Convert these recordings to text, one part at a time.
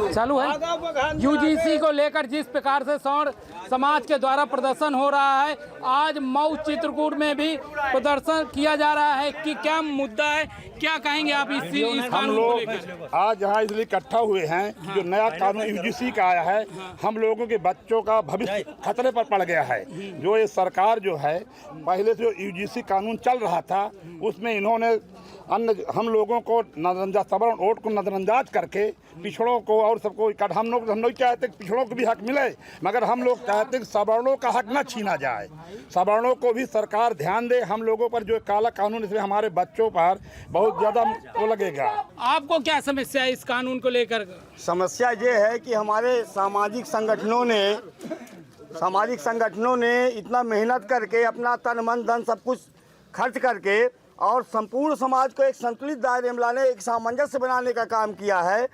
चालू है। यूजीसी को लेकर जिस प्रकार से सवर्ण समाज के द्वारा प्रदर्शन हो रहा है, आज मऊ चित्रकूट में भी प्रदर्शन किया जा रहा है कि क्या मुद्दा है, क्या कहेंगे आप इस हम कानून को लेकर? लोग आज यहाँ इसलिए इकट्ठा हुए हैं कि जो नया कानून यूजीसी का आया है, हम लोगों के बच्चों का भविष्य खतरे पर पड़ गया है। जो ये सरकार जो है, पहले से जो यूजीसी कानून चल रहा था उसमें इन्होंने अन्य हम लोगों को नजरअंदाज, सवर्ण वोट को नजरअंदाज करके पिछड़ों को और सबको इकट्ठा, हम लोग चाहते कि पिछड़ों को भी हक मिले, मगर हम लोग चाहते कि सवर्णों का हक न छीना जाए। सवर्णों को भी सरकार ध्यान दे। हम लोगों पर जो काला कानून, इसमें हमारे बच्चों पर बहुत ज़्यादा वो लगेगा। आपको क्या समस्या है इस कानून को लेकर? समस्या ये है कि हमारे सामाजिक संगठनों ने इतना मेहनत करके अपना तन मन धन सब कुछ खर्च करके और संपूर्ण समाज को एक संतुलित दायरे में लाने, एक सामंजस्य बनाने का काम किया है।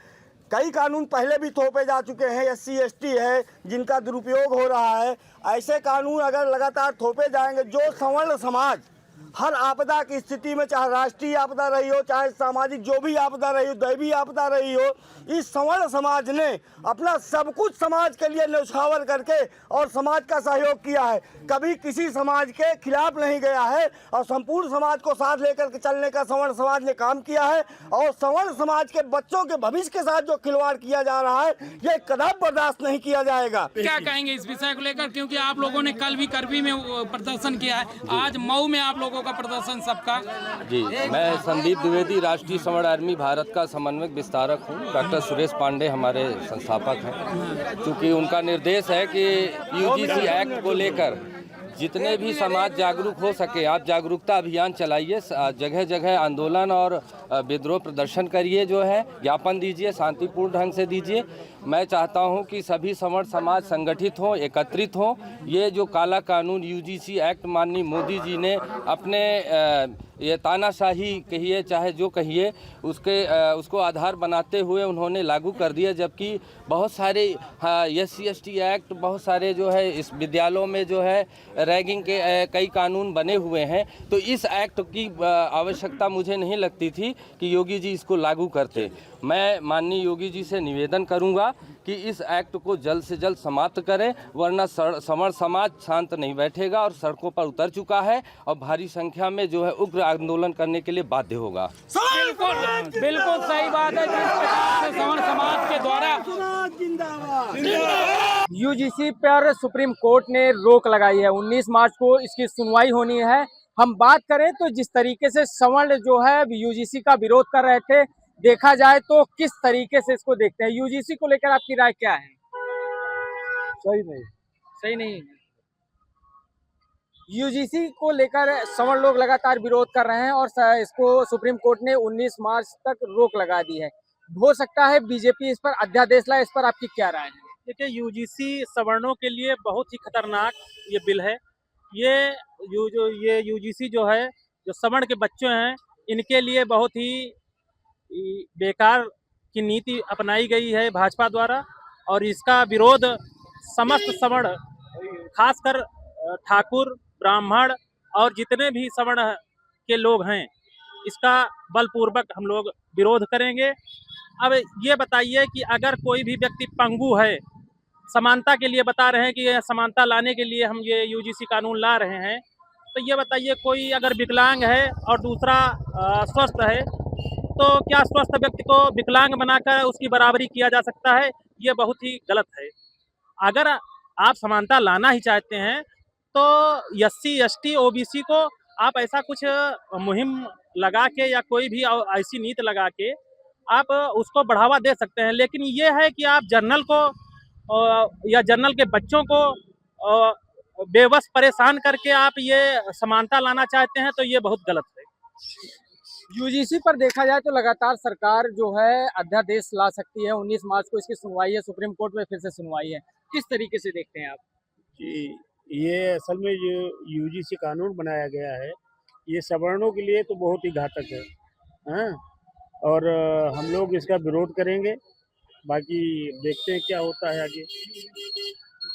कई कानून पहले भी थोपे जा चुके हैं, SC ST है जिनका दुरुपयोग हो रहा है। ऐसे कानून अगर लगातार थोपे जाएंगे, जो सवर्ण समाज हर आपदा की स्थिति में, चाहे राष्ट्रीय आपदा रही हो, चाहे सामाजिक जो भी आपदा रही हो, दैवीय आपदा रही हो, इस सवर्ण समाज ने अपना सब कुछ समाज के लिए न्यौछावर करके और समाज का सहयोग किया है। कभी किसी समाज के खिलाफ नहीं गया है और संपूर्ण समाज को साथ लेकर के चलने का सवर्ण समाज ने काम किया है। और सवर्ण समाज के बच्चों के भविष्य के साथ जो खिलवाड़ किया जा रहा है, ये कदापि बर्दाश्त नहीं किया जाएगा। क्या कहेंगे इस विषय को लेकर, क्योंकि आप लोगों ने कल भी करवी में प्रदर्शन किया है, आज मऊ में आप लोगों का प्रदर्शन सबका? जी, मैं संदीप द्विवेदी, राष्ट्रीय सवर्ण आर्मी भारत का समन्वयक विस्तारक हूँ। डॉक्टर सुरेश पांडे हमारे संस्थापक हैं। क्योंकि उनका निर्देश है कि यूजीसी एक्ट को लेकर जितने भी समाज जागरूक हो सके, आप जागरूकता अभियान चलाइए, जगह जगह आंदोलन और विद्रोह प्रदर्शन करिए, जो है ज्ञापन दीजिए, शांतिपूर्ण ढंग से दीजिए। मैं चाहता हूं कि सभी सवर्ण समाज संगठित हों, एकत्रित हों। ये जो काला कानून यूजीसी एक्ट माननीय मोदी जी ने अपने ये तानाशाही कहिए चाहे जो कहिए उसको आधार बनाते हुए उन्होंने लागू कर दिया, जबकि बहुत सारे SC ST एक्ट, बहुत सारे जो है इस विद्यालयों में जो है रैगिंग के कई कानून बने हुए हैं। तो इस एक्ट की आवश्यकता मुझे नहीं लगती थी कि योगी जी इसको लागू करते। मैं माननीय योगी जी से निवेदन करूंगा कि इस एक्ट को जल्द से जल्द समाप्त करें, वरना सवर्ण समाज शांत नहीं बैठेगा और सड़कों पर उतर चुका है और भारी संख्या में जो है उग्र आंदोलन करने के लिए बाध्य होगा। बिल्कुल सही बात है। जिस प्रकार से सवर्ण समाज के द्वारा यूजीसी पर सुप्रीम कोर्ट ने रोक लगाई है, 19 मार्च को इसकी सुनवाई होनी है। हम बात करें तो जिस तरीके से सवर्ण जो है यूजीसी का विरोध कर रहे थे, देखा जाए तो किस तरीके से इसको देखते हैं? यूजीसी को लेकर आपकी राय क्या है? सही नहीं। यूजीसी को लेकर सवर्ण लोग लगातार विरोध कर रहे हैं और इसको सुप्रीम कोर्ट ने 19 मार्च तक रोक लगा दी है। हो सकता है बीजेपी इस पर अध्यादेश लाए, इस पर आपकी क्या राय है? देखिए, यूजीसी सवर्णों के लिए बहुत ही खतरनाक ये बिल है। ये यूजीसी जो है, जो सवर्ण के बच्चे हैं, इनके लिए बहुत ही बेकार की नीति अपनाई गई है भाजपा द्वारा। और इसका विरोध समस्त सवर्ण, खासकर ठाकुर, ब्राह्मण और जितने भी सवर्ण के लोग हैं, इसका बलपूर्वक हम लोग विरोध करेंगे। अब ये बताइए कि अगर कोई भी व्यक्ति पंगु है, समानता के लिए बता रहे हैं कि समानता लाने के लिए हम ये यूजीसी कानून ला रहे हैं, तो ये बताइए कोई अगर विकलांग है और दूसरा स्वस्थ है, तो क्या स्वस्थ व्यक्ति को विकलांग बनाकर उसकी बराबरी किया जा सकता है? ये बहुत ही गलत है। अगर आप समानता लाना ही चाहते हैं तो SC ST OBC को आप ऐसा कुछ मुहिम लगा के या कोई भी ऐसी नीति लगा के आप उसको बढ़ावा दे सकते हैं। लेकिन ये है कि आप जनरल को या जनरल के बच्चों को बेबस परेशान करके आप ये समानता लाना चाहते हैं, तो ये बहुत गलत है। यूजीसी पर देखा जाए तो लगातार सरकार जो है अध्यादेश ला सकती है। 19 मार्च को इसकी सुनवाई है, सुप्रीम कोर्ट में फिर से सुनवाई है। किस तरीके से देखते हैं आप? जी, ये असल में जो यूजीसी कानून बनाया गया है, ये सवर्णों के लिए तो बहुत ही घातक है, हाँ? और हम लोग इसका विरोध करेंगे। बाकी देखते हैं क्या होता है आगे।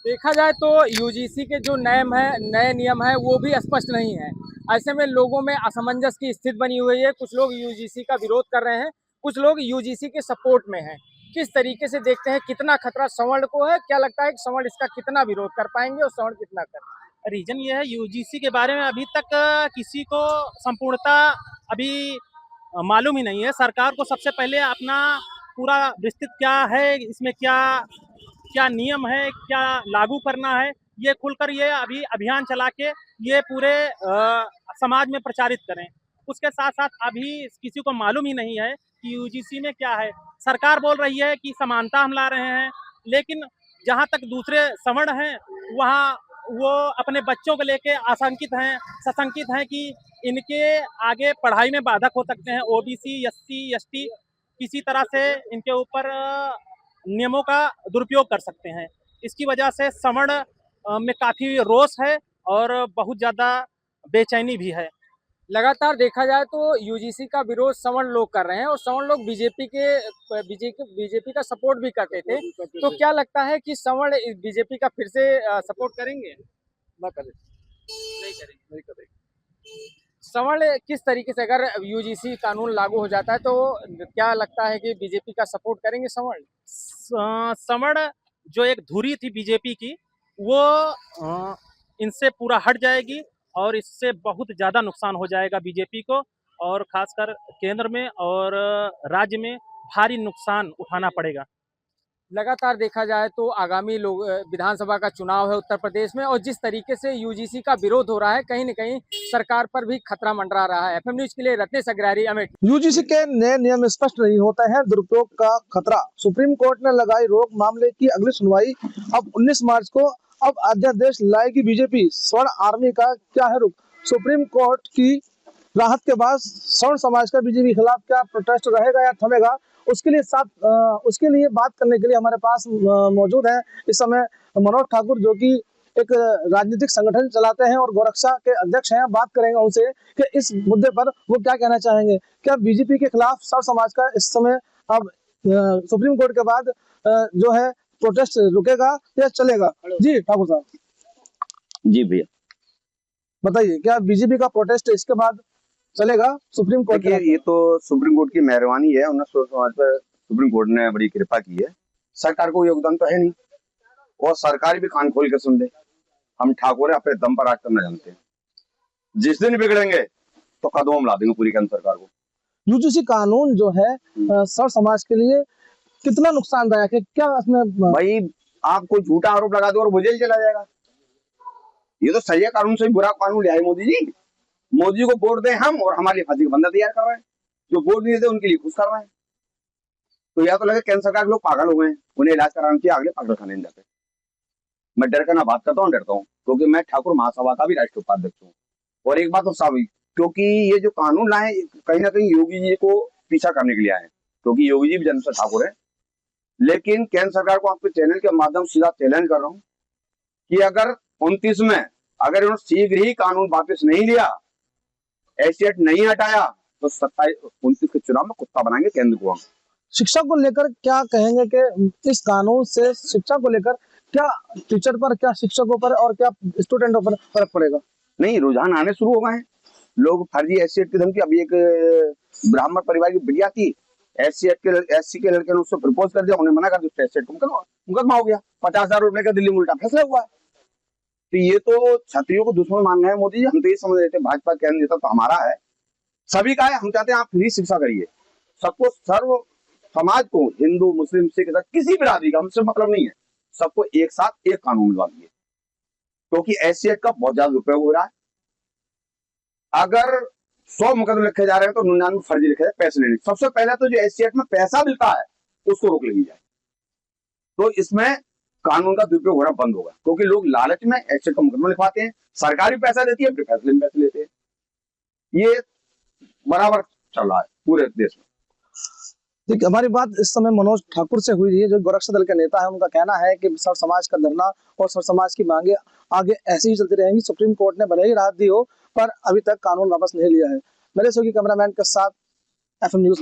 देखा जाए तो यूजीसी के जो नए नियम है वो भी स्पष्ट नहीं है। ऐसे में लोगों में असमंजस की स्थिति बनी हुई है। कुछ लोग यूजीसी का विरोध कर रहे हैं, कुछ लोग यूजीसी के सपोर्ट में हैं। किस तरीके से देखते हैं, कितना खतरा सवर्ण को है, क्या लगता है कि सवर्ण इसका कितना विरोध कर पाएंगे और सवर्ण कितना कर? रीजन ये है यूजीसी के बारे में अभी तक किसी को संपूर्णता अभी मालूम ही नहीं है। सरकार को सबसे पहले अपना पूरा विस्तृत क्या है, इसमें क्या क्या नियम है, क्या लागू करना है, ये खुलकर ये अभी अभियान चला के ये पूरे समाज में प्रचारित करें। उसके साथ साथ अभी किसी को मालूम ही नहीं है कि यूजीसी में क्या है। सरकार बोल रही है कि समानता हम ला रहे हैं, लेकिन जहाँ तक दूसरे सवर्ण हैं वहाँ वो अपने बच्चों को लेके आशंकित हैं, सशंकित हैं कि इनके आगे पढ़ाई में बाधक हो सकते हैं। ओबीसी, एससी, एसटी किसी तरह से इनके ऊपर नियमों का दुरुपयोग कर सकते हैं। इसकी वजह से सवर्ण में काफी रोष है और बहुत ज्यादा बेचैनी भी है। लगातार देखा जाए तो यूजीसी का विरोध सवर्ण लोग कर रहे हैं और सवर्ण लोग बीजेपी का सपोर्ट भी करते थे, तो क्या लगता है कि सवर्ण बीजेपी का फिर से सपोर्ट करेंगे? ना करें, नहीं करेंगे। नहीं करें। सवर्ण किस तरीके से, अगर यूजीसी कानून लागू हो जाता है तो क्या लगता है कि बीजेपी का सपोर्ट करेंगे सवर्ण? सवर्ण जो एक धुरी थी बीजेपी की, वो इनसे पूरा हट जाएगी और इससे बहुत ज्यादा नुकसान हो जाएगा बीजेपी को, और खासकर केंद्र में और राज्य में भारी नुकसान उठाना पड़ेगा। लगातार देखा जाए तो आगामी लोग विधानसभा का चुनाव है उत्तर प्रदेश में, और जिस तरीके से यूजीसी का विरोध हो रहा है, कहीं न कहीं सरकार पर भी खतरा मंडरा रहा है। एफएम न्यूज के लिए रत्नेश अग्रवाल, अमेठी। यूजीसी के नए नियम स्पष्ट नहीं होते हैं, दुरुपयोग का खतरा। सुप्रीम कोर्ट ने लगाई रोक, मामले की अगली सुनवाई अब 19 मार्च को। अब अध्यादेश लाएगी बीजेपी, स्वर्ण आर्मी का क्या है रुख? सुप्रीम कोर्ट की राहत के बाद स्वर्ण समाज का बीजेपी के खिलाफ क्या प्रोटेस्ट रहेगा या थमेगा, उसके लिए बात करने के लिए हमारे पास मौजूद है इस समय मनोज ठाकुर, जो कि एक राजनीतिक संगठन चलाते हैं और गोरक्षा के अध्यक्ष हैं। बात करेंगे उनसे कि इस मुद्दे पर वो क्या कहना चाहेंगे। क्या बीजेपी के खिलाफ स्वर्ण समाज का इस समय अब सुप्रीम कोर्ट के बाद जो है प्रोटेस्ट रुकेगा या चलेगा? जी ठाकुर साहब। जी भैया, बताइए, क्या बीजेपी का प्रोटेस्ट इसके बाद चलेगा सुप्रीम कोर्ट? देखिए, ये तो सुप्रीम कोर्ट की मेहरबानी है, उन्हें समाज पर सुप्रीम कोर्ट ने बड़ी कृपा की है। सरकार को योगदान तो है नहीं, और सरकार भी कान खोल के सुन ले। हम ठाकुर अपने दम पर राज करना जानते हैं, जिस दिन बिगड़ेंगे तो कदम हम ला देंगे पूरी केंद्र सरकार को। यूजीसी कानून जो है सर समाज के लिए कितना नुकसानदायक है? क्या इसमें भाई, आप कोई झूठा आरोप लगा दो और वो जेल चला जाएगा। ये तो सही है, कानून से बुरा कानून लिया है मोदी जी। मोदी को वोट दें हम, और हमारे लिए फांसी का बंदा तैयार कर रहे हैं। जो वोट नहीं देते उनके लिए खुश कर रहे हैं। तो या तो लगे केंद्र सरकार के लोग पागल हो गए हैं, उन्हें इलाज कराने के अगले पागल खाने में जाते। मैं डर कर ना बात करता हूँ, डरता हूँ, क्योंकि मैं ठाकुर महासभा का भी राष्ट्रीय उपाध्यक्ष हूँ। और एक बात तो साबित, क्योंकि ये जो कानून लाए कहीं ना कहीं योगी जी को पीछा करने के लिए आए, क्योंकि योगी जी भी जन्म से ठाकुर है। लेकिन केंद्र सरकार को आपके चैनल के माध्यम से सीधा चैलेंज कर रहा हूँ कि अगर 29 में अगर उन्होंने शीघ्र ही कानून वापस नहीं लिया, एसीएट नहीं हटाया, तो 27-29 के चुनाव में कुत्ता बनाएंगे केंद्र को हम। शिक्षा को लेकर क्या कहेंगे कि इस कानून से शिक्षा को लेकर क्या टीचर पर, क्या शिक्षकों पर और क्या स्टूडेंटों पर फर्क पड़ेगा? नहीं, रुझान आने शुरू हो गए हैं। लोग फर्जी एसीएट की धमकी, अभी एक ब्राह्मण परिवार की बिटिया थी, एससी के लड़के ने उससे प्रपोज कर दिया, उन्हें मना कर दिया, एसीएट मुकदमा हो गया, 50,000 रुपए लेकर दिल्ली में उल्टा फैसला हुआ। तो ये तो क्षत्रियों को दुश्मन मान रहे हैं मोदी जी। हम तो ये समझ रहे थे भाजपा केंद्र नेता तो हमारा है, सभी का है। हम चाहते हैं आप फ्री शिक्षा करिए, सबको, सर्व समाज को, हिंदू मुस्लिम सिख किसी बिरादरी का हमसे मतलब नहीं है, सबको एक साथ एक कानून मिलवा दिए, क्योंकि एसीएट का बहुत ज्यादा उपयोग हो रहा है। अगर 100 मुकदमे लिखे जा रहे हैं तो 99 फर्जी लिखे जाए पैसे लेने। सबसे पहले तो जो एसीएट में पैसा मिलता है उसको रोक लगी जाए, तो इसमें कानून का दुरुपयोग होना बंद होगा। क्योंकि लोग लालच में एसीएट का मुकदमा लिखवाते हैं, सरकार भी पैसा देती है, फिर फैसले में पैसे लेते हैं। ये बराबर चल रहा है पूरे देश में। ठीक, हमारी बात इस समय मनोज ठाकुर से हुई है, जो गोरक्षा दल के नेता है। उनका कहना है कि सर्व समाज का धरना और सर्व समाज की मांगे आगे ऐसे ही चलती रहेंगी। सुप्रीम कोर्ट ने भले ही राहत दी हो, पर अभी तक कानून वापस नहीं लिया है। मेरे सहयोगी कैमरामैन के साथ एफएम न्यूज।